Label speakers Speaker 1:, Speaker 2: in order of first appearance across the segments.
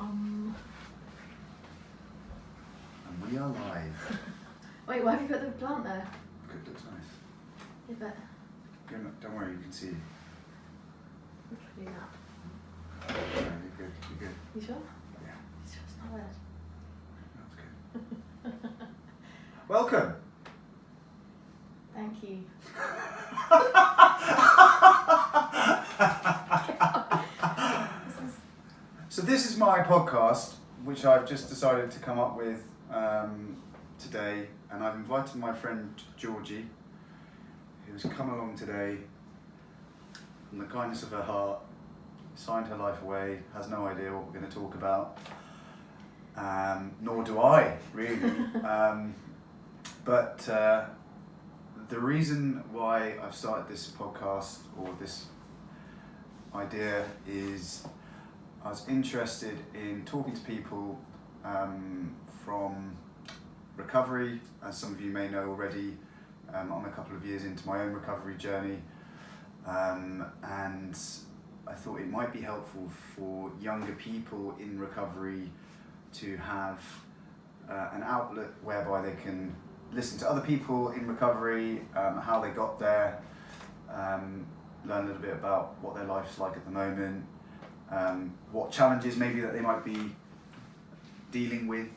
Speaker 1: And we are live.
Speaker 2: Wait, why have you got the plant there?
Speaker 1: Good, looks nice.
Speaker 2: Yeah, but
Speaker 1: Don't worry, you can see.
Speaker 2: we can do that.
Speaker 1: No, you're good, you're good.
Speaker 2: You sure?
Speaker 1: Yeah.
Speaker 2: You sure it's not weird?
Speaker 1: That's good. Welcome.
Speaker 2: Thank you.
Speaker 1: So this is my podcast, which I've just decided to come up with today, and I've invited my friend Georgi, who's come along today from the kindness of her heart, signed her life away, has no idea what we're going to talk about, nor do I, really. But the reason why I've started this podcast, or this idea, is I was interested in talking to people from recovery. As some of you may know already, I'm a couple of years into my own recovery journey, and I thought it might be helpful for younger people in recovery to have an outlet whereby they can listen to other people in recovery, how they got there, learn a little bit about what their life's like at the moment, what challenges maybe that they might be dealing with,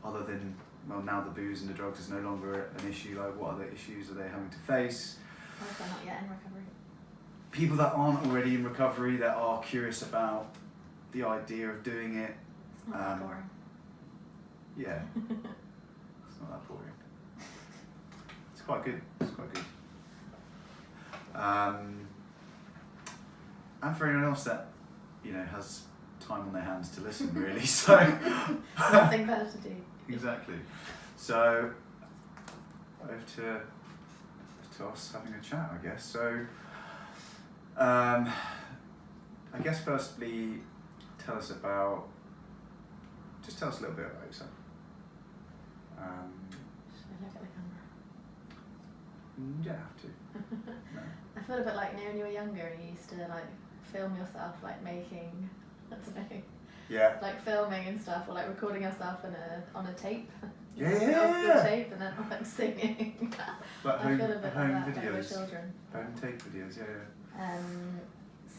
Speaker 1: other than, well, now the booze and the drugs is no longer an issue. Like, what other issues are they having to face?
Speaker 2: Or if they're not yet in recovery.
Speaker 1: People that aren't already in recovery, that are curious about the idea of doing it.
Speaker 2: It's not that boring.
Speaker 1: Yeah, it's not that boring. It's quite good. It's quite good. And for anyone else that, you know, has time on their hands to listen, really. So
Speaker 2: Nothing better to do.
Speaker 1: Exactly. So over to us having a chat, I guess. So I guess firstly, tell us a little bit about yourself.
Speaker 2: Should I look at the camera?
Speaker 1: You don't have to. No.
Speaker 2: I feel a bit like, you know, when you were younger and you used to like film yourself like making, I don't know,
Speaker 1: Yeah.
Speaker 2: like filming and stuff, or like recording yourself on a tape.
Speaker 1: Yeah.
Speaker 2: Tape and then like singing.
Speaker 1: Like
Speaker 2: I feel a bit like
Speaker 1: home
Speaker 2: that when we were
Speaker 1: videos.
Speaker 2: children.
Speaker 1: Home tape videos, yeah.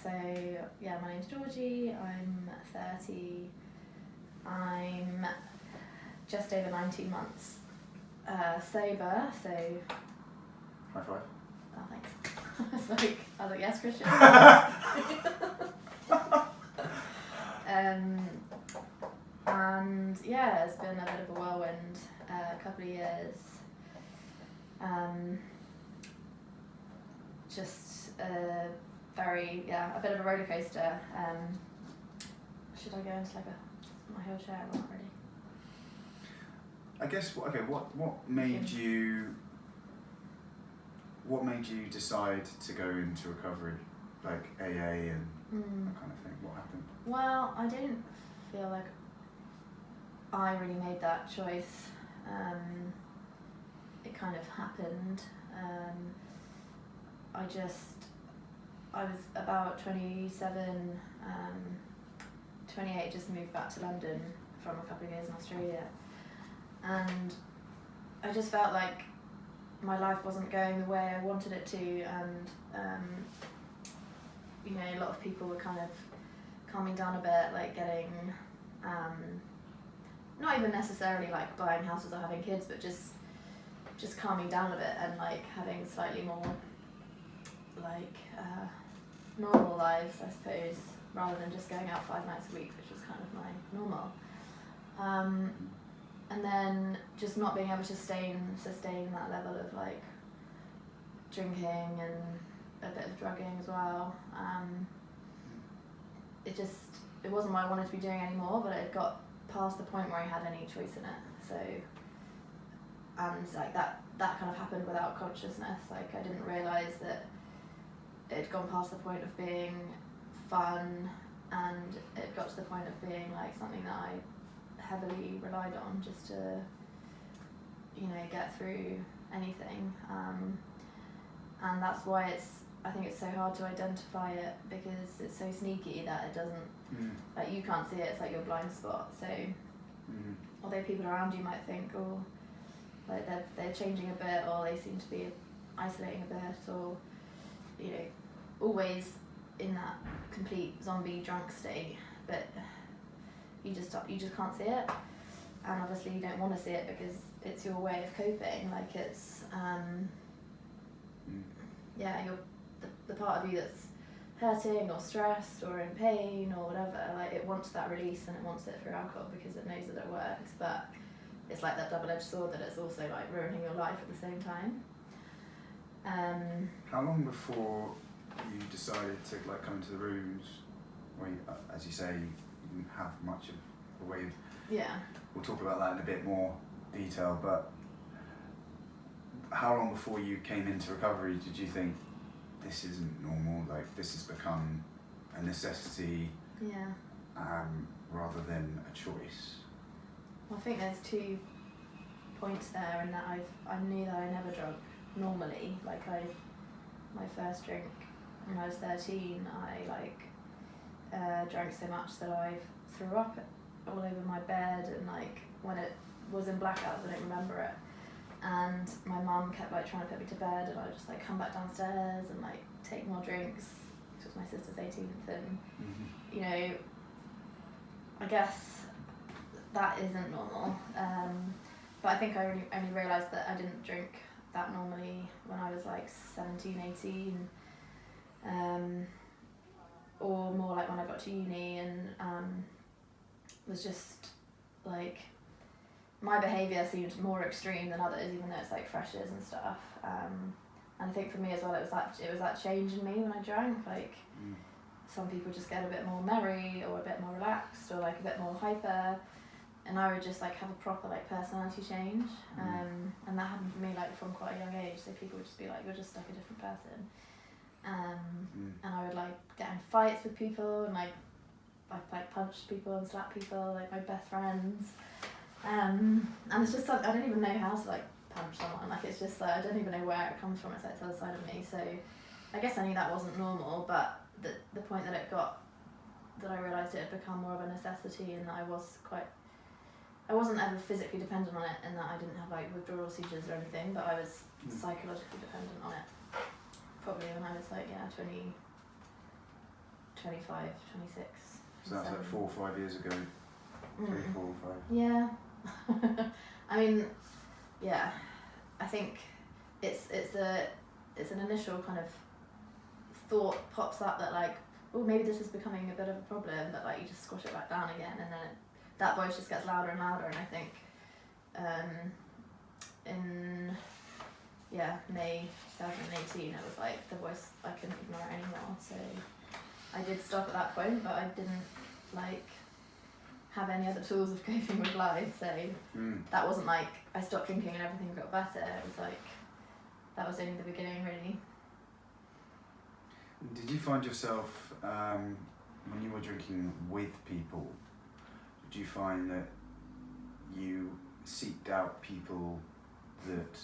Speaker 2: So yeah, my name's Georgi, I'm 30, I'm just over 19 months sober, so...
Speaker 1: High five.
Speaker 2: Oh, thanks. I was like, yes, Christian. And yeah, it's been a bit of a whirlwind, couple of years. Just a bit of a roller coaster. Should I go into like my wheelchair? Or not really.
Speaker 1: I guess, okay, what made you decide to go into recovery, like AA and that kind of thing? What happened?
Speaker 2: Well, I didn't feel like I really made that choice. It kind of happened. I was about 27, 28, just moved back to London from a couple of years in Australia. And I just felt like my life wasn't going the way I wanted it to, and you know, a lot of people were kind of calming down a bit, like getting, not even necessarily like buying houses or having kids, but just calming down a bit and like having slightly more like normal lives, I suppose, rather than just going out 5 nights a week, which was kind of my normal. And then just not being able to sustain that level of like drinking and a bit of drugging as well. It wasn't what I wanted to be doing anymore, but it got past the point where I had any choice in it. So, and like that kind of happened without consciousness. Like I didn't realise that it had gone past the point of being fun, and it got to the point of being like something that I heavily relied on just to, you know, get through anything. And that's why it's I think it's so hard to identify it because it's so sneaky that it doesn't, like you can't see it, it's like your blind spot. So although people around you might think, oh, like they're changing a bit, or they seem to be isolating a bit, or, you know, always in that complete zombie drunk state, but you just can't see it, and obviously you don't want to see it because it's your way of coping. Like it's you're the part of you that's hurting or stressed or in pain or whatever, like it wants that release and it wants it through alcohol because it knows that it works, but it's like that double-edged sword that it's also like ruining your life at the same time.
Speaker 1: How long before you decided to like come into the rooms where you, as you say, you didn't have much of a way of, we'll talk about that in a bit more detail, but how long before you came into recovery did you think this isn't normal, like this has become a necessity rather than a choice?
Speaker 2: Well, I think there's 2 points there, in that I knew that I never drank normally. Like my first drink when I was 13, I drank so much that I threw up all over my bed, and like when it was in blackouts I don't remember it. And my mum kept like trying to put me to bed, and I would just like come back downstairs and like take more drinks. It was my sister's 18th, and you know, I guess that isn't normal. But I think I only realised that I didn't drink that normally when I was like 17, 18, or more like when I got to uni, and was just like, my behaviour seemed more extreme than others, even though it's like freshers and stuff. And I think for me as well, it was that change in me when I drank. Like some people just get a bit more merry or a bit more relaxed or like a bit more hyper, and I would just like have a proper like personality change. And that happened for me like from quite a young age. So people would just be like, you're just like a different person. And I would like get in fights with people, and like I like punch people and slap people, like my best friends. And it's just like, I don't even know how to like punch someone. Like it's just like, I don't even know where it comes from. It's like the other side of me. So I guess I knew that wasn't normal, but the point that I realised it had become more of a necessity, and that I wasn't ever physically dependent on it, and that I didn't have like withdrawal seizures or anything, but I was psychologically dependent on it. Probably when I was like 20, 25, 26.
Speaker 1: So that's like 4 or 5 years ago. 3, 4 or 5.
Speaker 2: Yeah. I mean, yeah. I think it's an initial kind of thought pops up that like, oh, maybe this is becoming a bit of a problem, but like you just squash it back down again, and then that voice just gets louder and louder. And I think in May 2018, it was like the voice, I couldn't ignore it anymore. So I did stop at that point, but I didn't like have any other tools of coping with life. So that wasn't like I stopped drinking and everything got better. It was like that was only the beginning, really.
Speaker 1: Did you find yourself when you were drinking with people, did you find that you seeked out people that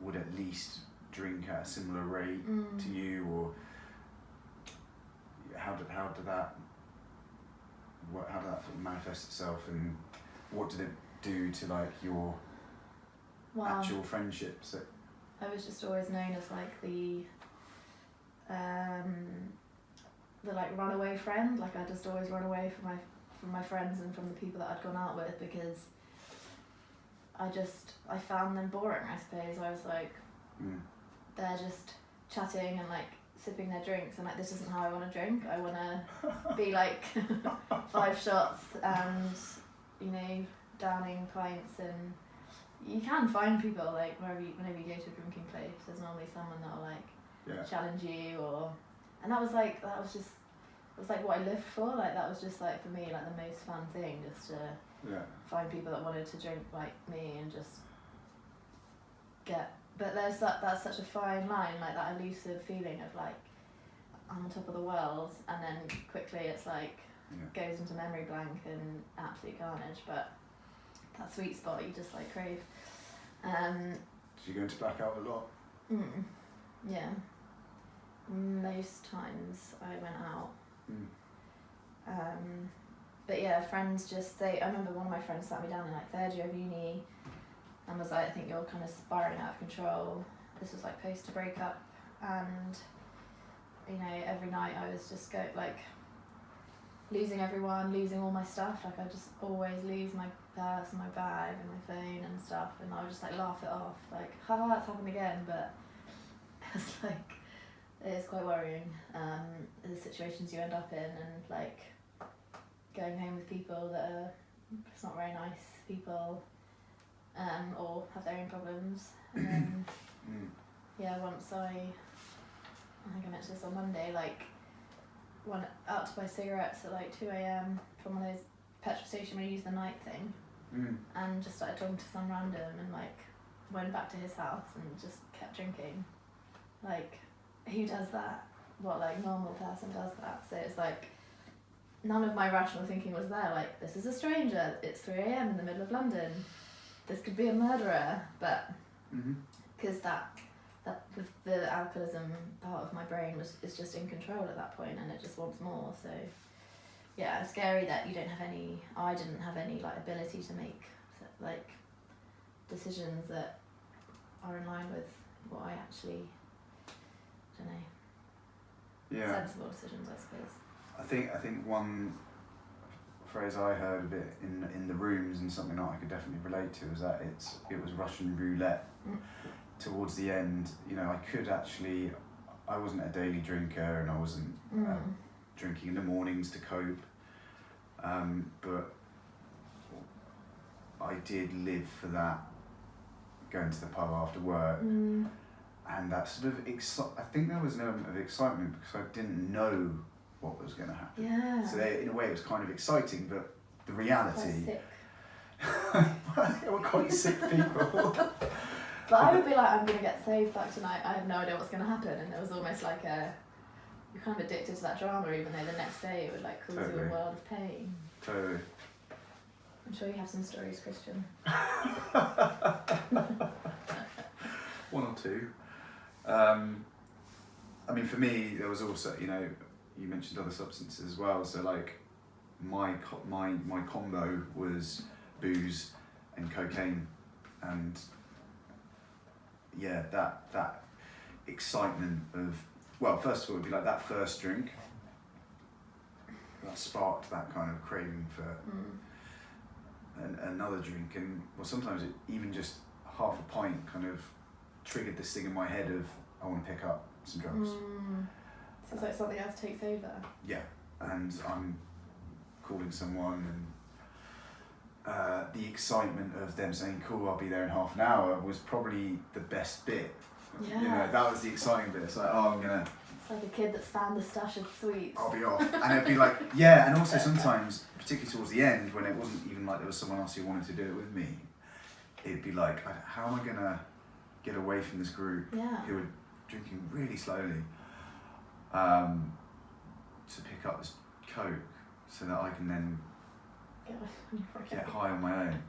Speaker 1: would at least drink at a similar rate to you, or how did that sort of manifest itself, and what did it do to like your actual friendships?
Speaker 2: I was just always known as like the like runaway friend. Like I just always run away from my friends and from the people that I'd gone out with, because I found them boring, I suppose. I was like, they're just chatting and like sipping their drinks, and like, this isn't how I want to drink. I want to be like 5 shots and, you know, downing pints. And you can find people like whenever you go to a drinking place, there's normally someone that'll like challenge you, and that was like what I lived for. Like that was just like for me like the most fun thing, just to find people that wanted to drink like me and just get. But that's such a fine line, like that elusive feeling of like I'm on top of the world, and then quickly it's like goes into memory blank and absolute carnage. But that sweet spot you just like crave.
Speaker 1: So you go into blackout a lot?
Speaker 2: Yeah. most times I went out.
Speaker 1: Mm.
Speaker 2: But yeah, friends I remember one of my friends sat me down in like third year of uni and was like, I think you're kind of spiraling out of control. This was like post a breakup, and you know, every night I was just losing everyone, losing all my stuff. Like I just always lose my purse and my bag and my phone and stuff, and I would just like laugh it off, like, haha, that's happened again. But it's like, it is quite worrying, the situations you end up in, and like going home with people that are just not very nice people, or have their own problems. And then yeah, once I think I mentioned this on Monday, like went out to buy cigarettes at like 2 a.m. from one of those petrol station where you use the night thing, and just started talking to some random, and like went back to his house and just kept drinking. Like, who does that? What like normal person does that? So it's like none of my rational thinking was there. Like, this is a stranger, it's 3 a.m. in the middle of London, this could be a murderer. But because the alcoholism part of my brain is just in control at that point, and it just wants more. So yeah, it's scary that I didn't have any like ability to make like decisions that are in line with what I actually, I don't know, sensible decisions, I suppose.
Speaker 1: I think one phrase I heard a bit in the rooms, and something that I could definitely relate to, is that it was Russian roulette. Towards the end, you know, I wasn't a daily drinker, and I wasn't drinking in the mornings to cope, but I did live for that, going to the pub after work, and that sort of I think there was an element of excitement because I didn't know what was going to happen.
Speaker 2: Yeah.
Speaker 1: So in a way it was kind of exciting, but the reality...
Speaker 2: Quite sick.
Speaker 1: They were quite sick people.
Speaker 2: But I would be like, I'm going to get saved back tonight, I have no idea what's going to happen, and it was almost like you're kind of addicted to that drama, even though the next day it would like cause you a world of pain.
Speaker 1: Totally.
Speaker 2: I'm sure you have some stories, Christian.
Speaker 1: One or two. I mean, for me, there was also, you know, you mentioned other substances as well. So like, my combo was booze and cocaine, and yeah, that excitement of, well, first of all, it would be like that first drink that sparked that kind of craving for another drink, and well, sometimes it even just half a pint kind of triggered this thing in my head of, I want to pick up some drugs.
Speaker 2: So it's like something else takes over.
Speaker 1: Yeah, and I'm calling someone, and the excitement of them saying, cool, I'll be there in half an hour, was probably the best bit.
Speaker 2: Yeah.
Speaker 1: You know, that was the exciting bit. It's like, oh,
Speaker 2: It's like a kid that's found the stash of sweets.
Speaker 1: I'll be off. And it'd be like, yeah, and also sometimes, particularly towards the end, when it wasn't even like there was someone else who wanted to do it with me, it'd be like, how am I going to get away from this group who are drinking really slowly, to pick up this Coke so that I can then get high on my own.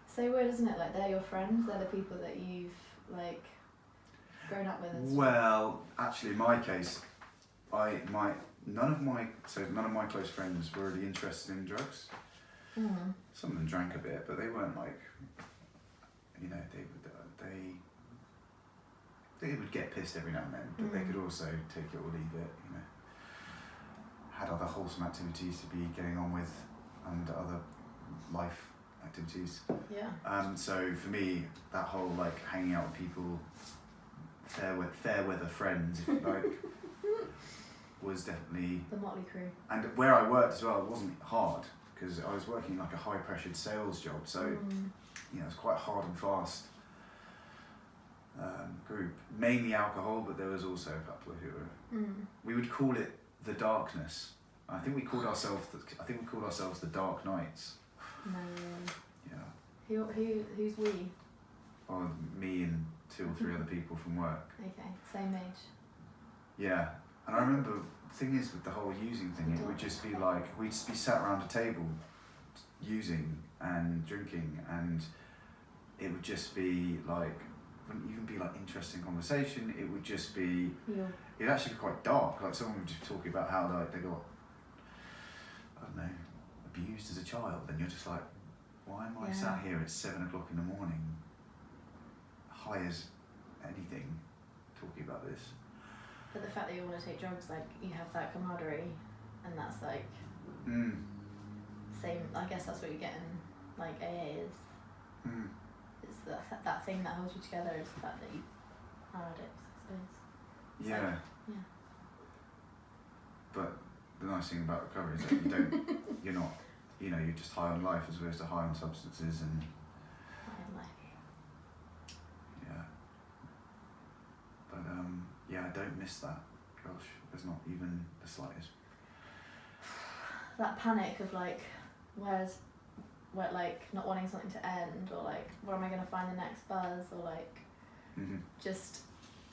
Speaker 2: So weird, isn't it? Like, they're your friends, they're the people that you've like grown up with and stuff.
Speaker 1: Well, actually, in my case, none of my close friends were really interested in drugs. Some of them drank a bit, but they weren't like, you know, they would get pissed every now and then, but they could also take it or leave it, you know. Had other wholesome activities to be getting on with, and other life activities.
Speaker 2: Yeah.
Speaker 1: So for me, that whole like hanging out with people, fair weather friends, if you like, was definitely
Speaker 2: the motley crew.
Speaker 1: And where I worked as well, it wasn't hard because I was working like a high pressured sales job, so you know, it was quite hard and fast group. Mainly alcohol, but there was also a couple who were. We would call it the darkness. I think we called ourselves the Dark Knights.
Speaker 2: No.
Speaker 1: Yeah.
Speaker 2: Who's we?
Speaker 1: Or me and 2 or 3 other people from work.
Speaker 2: Okay, same age.
Speaker 1: Yeah, and I remember the thing is with the whole using thing, it would just be like we'd just be sat around a table, using and drinking, and it would just be like, wouldn't even be like interesting conversation. It would just be it'd actually be quite dark. Like someone would just talking about how like they got, I don't know, abused as a child, and you're just like, why am I sat here at 7 o'clock in the morning, high as anything, talking about this?
Speaker 2: But the fact that you want to take drugs, like you have that camaraderie, and that's like same. I guess that's what you get in like AA is. It's that thing that holds you together is the fact that you are addicts, I suppose. It's
Speaker 1: Yeah.
Speaker 2: like, yeah.
Speaker 1: But the nice thing about recovery is that you don't, you're not, you know, you're just high on life as opposed to high on substances, and
Speaker 2: High on life.
Speaker 1: yeah. But yeah, I don't miss that. Gosh, there's not even the slightest.
Speaker 2: That panic of like, where like not wanting something to end, or like where am I going to find the next buzz, or like just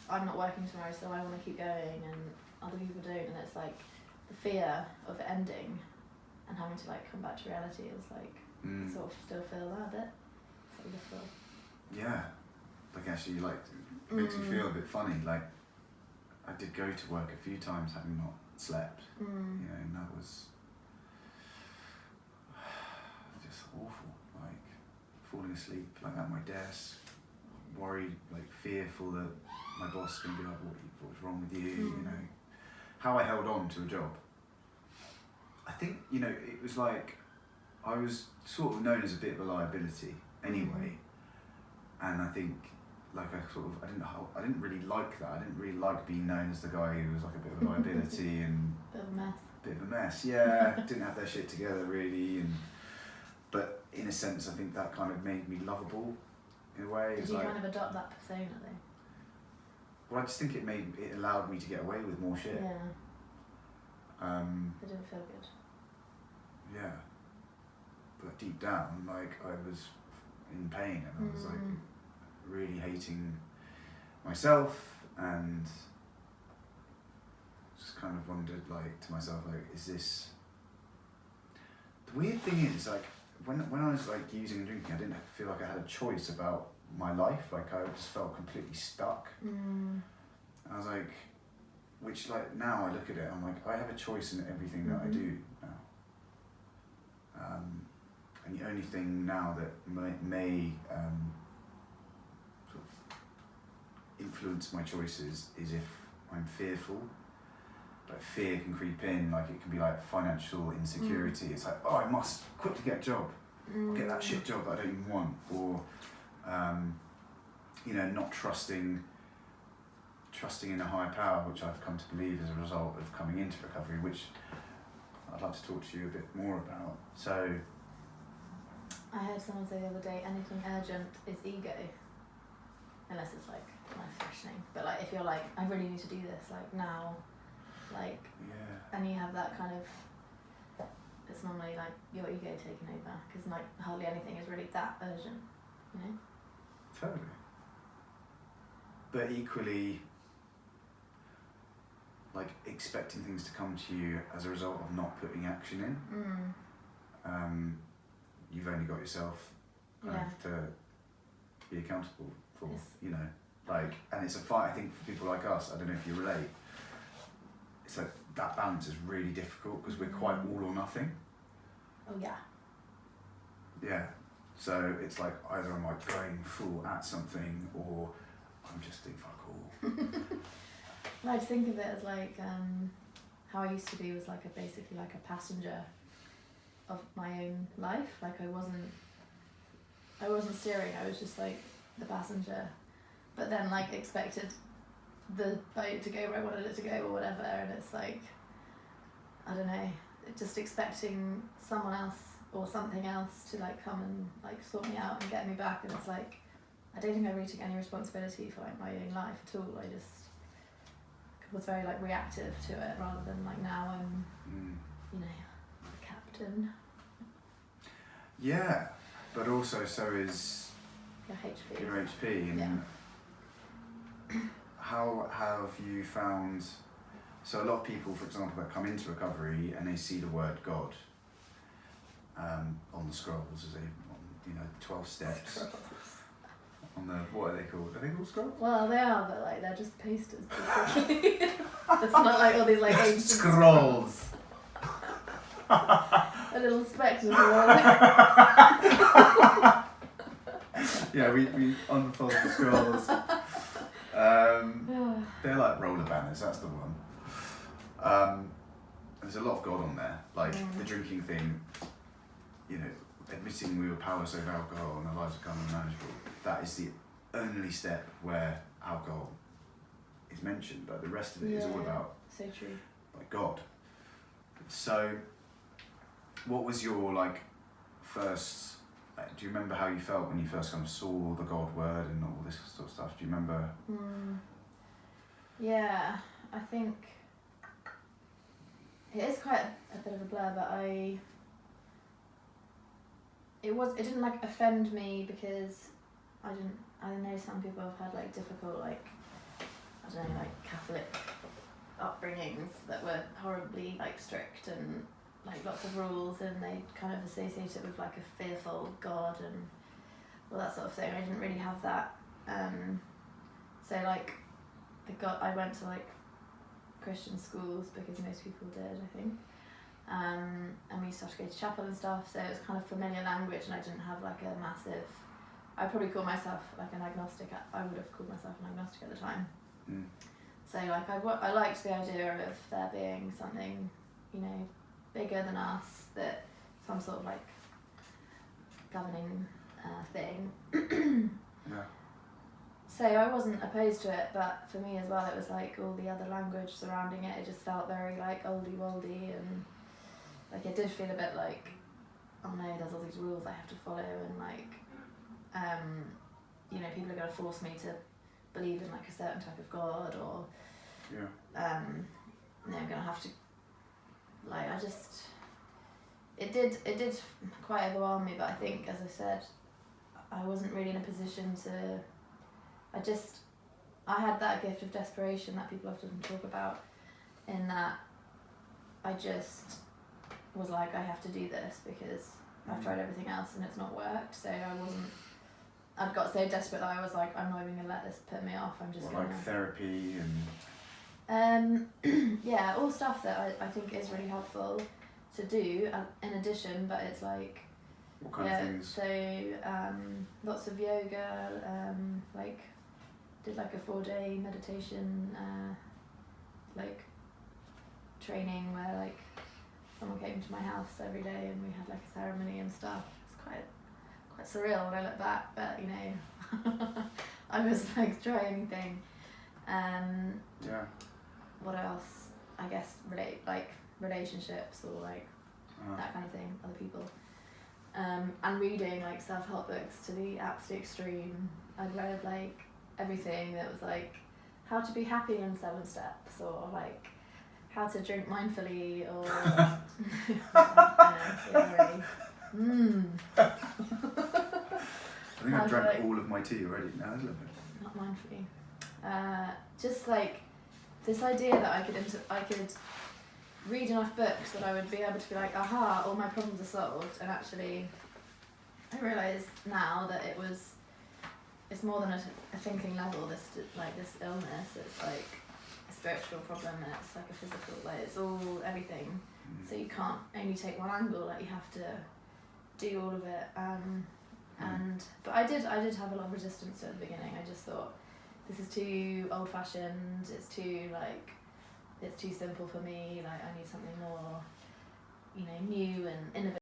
Speaker 2: I'm not working tomorrow so I want to keep going and other people don't, and it's like the fear of it ending and having to like come back to reality is like sort of still feel that a bit. So difficult.
Speaker 1: Yeah, like actually like it makes me feel a bit funny. Like I did go to work a few times having not slept, you know, and that was just awful. Like falling asleep like at my desk, worried, like fearful that my boss is going to be like, what's wrong with you, you know. How I held on to a job. I think, you know, it was like, I was sort of known as a bit of a liability anyway. And I think, like I didn't really like that. I didn't really like being known as the guy who was like a bit of a liability and
Speaker 2: Bit of a mess.
Speaker 1: bit of a mess. Yeah, didn't have their shit together really, but in a sense, I think that kind of made me lovable in a way.
Speaker 2: Did you kind of adopt that persona though?
Speaker 1: Well, I just think it allowed me to get away with more shit.
Speaker 2: Yeah. It didn't feel good.
Speaker 1: Yeah. But deep down, like I was in pain, and I was like really hating myself, and just kind of wondered like to myself, like, is this... The weird thing is, like, when I was like using and drinking, I didn't feel like I had a choice about my life. Like I just felt completely stuck. I was like, which like now I look at it, I'm like, I have a choice in everything that I do now. And the only thing now that may sort of influence my choices is if I'm fearful. Like fear can creep in, like it can be like financial insecurity. It's like, oh, I must quickly get a job, or get that shit job that I don't even want, or you know, not trusting in a higher power, which I've come to believe as a result of coming into recovery, which I'd like to talk to you a bit more about. So
Speaker 2: I heard someone say the other day, anything urgent is ego, unless it's like life threatening. But like if you're like, I really need to do this like now, like and you have that kind of, it's normally like your ego taking over, because like hardly anything is really that urgent, you know.
Speaker 1: Totally. But equally, like expecting things to come to you as a result of not putting action in, you've only got yourself kind of to be accountable for, you know, like, and it's a fight, I think, for people like us. I don't know if you relate. It's like that balance is really difficult because we're quite all or nothing.
Speaker 2: Oh yeah.
Speaker 1: Yeah. So it's like either I'm like going full at something, or I'm just doing fuck all.
Speaker 2: I like to think of it as like how I used to be was like basically like a passenger of my own life. Like I wasn't steering, I was just like the passenger, but then like expected the boat to go where I wanted it to go or whatever, and it's like, I don't know, just expecting someone else or something else to like come and like sort me out and get me back, and it's like I don't think I really took any responsibility for like my own life at all. I just was very like reactive to it, rather than like now I'm you know, the captain.
Speaker 1: Yeah, but also so is
Speaker 2: Your
Speaker 1: HP, and how have you found, so a lot of people, for example, that come into recovery and they see the word God on the scrolls, as they, you know, 12 steps, on the, what are they called? Are they called scrolls?
Speaker 2: Well, they are, but like they're just posters. Basically. It's not like all these like ancient
Speaker 1: Scrolls.
Speaker 2: A little spectacle.
Speaker 1: Yeah, we unfold the scrolls. They're like roller banners, that's the one. There's a lot of God on there, like the drinking thing, you know, admitting we were powerless over alcohol and our lives become unmanageable. That is the only step where alcohol is mentioned, but the rest of it is all about
Speaker 2: so true.
Speaker 1: like God. So, what was your like first? Do you remember how you felt when you first kind of saw the God word and all this sort of stuff? Do you remember?
Speaker 2: Yeah, I think it is quite a bit of a blur, but it didn't like offend me because I know some people have had like difficult like, I don't know, like Catholic upbringings that were horribly like strict and like lots of rules, and they kind of associate it with like a fearful God and all that sort of thing. I didn't really have that. So like I went to like Christian schools because most people did, I think. And we used to have to go to chapel and stuff, so it was kind of familiar language, and I didn't have like a massive. I'd probably call myself like an agnostic. I would have called myself an agnostic at the time. So like I liked the idea of there being something, you know, bigger than us, that some sort of like governing thing.
Speaker 1: Yeah.
Speaker 2: So I wasn't opposed to it, but for me as well, it was like all the other language surrounding it. It just felt very like oldie woldy, and like it did feel a bit like, oh no, there's all these rules I have to follow, and like, you know, people are going to force me to believe in like a certain type of God, or you know, I'm going to have to. Like it did quite overwhelm me, but I think, as I said, I wasn't really in a position to. I had that gift of desperation that people often talk about, in that I just was like, I have to do this because I've tried everything else and it's not worked. So I'd got so desperate that I was like, I'm not even gonna let this put me off. I'm just gonna.
Speaker 1: Like therapy
Speaker 2: and. Yeah, all stuff that I think is really helpful to do in addition, but it's like.
Speaker 1: What kind of things?
Speaker 2: So lots of yoga, like did like a 4-day meditation like training where like someone came to my house every day and we had like a ceremony and stuff. It's quite surreal when I look back, but you know, I was like, try anything.
Speaker 1: Yeah.
Speaker 2: What else? I guess relationships or like that kind of thing, other people. And reading like self-help books to the absolute extreme. I'd read like everything that was like how to be happy in 7 steps, or like how to drink mindfully, or I
Speaker 1: think I've drank all of my tea already. No, I love it.
Speaker 2: Not mindfully. Just like this idea that I could read enough books that I would be able to be like, aha, all my problems are solved. And actually, I realise now that it's more than a thinking level. This illness, it's like a spiritual problem, and it's like a physical. Like it's all everything. So you can't only take one angle. Like you have to do all of it. But I did have a lot of resistance at the beginning. I just thought, this is too old-fashioned. It's too simple for me. Like I need something more, you know, new and innovative.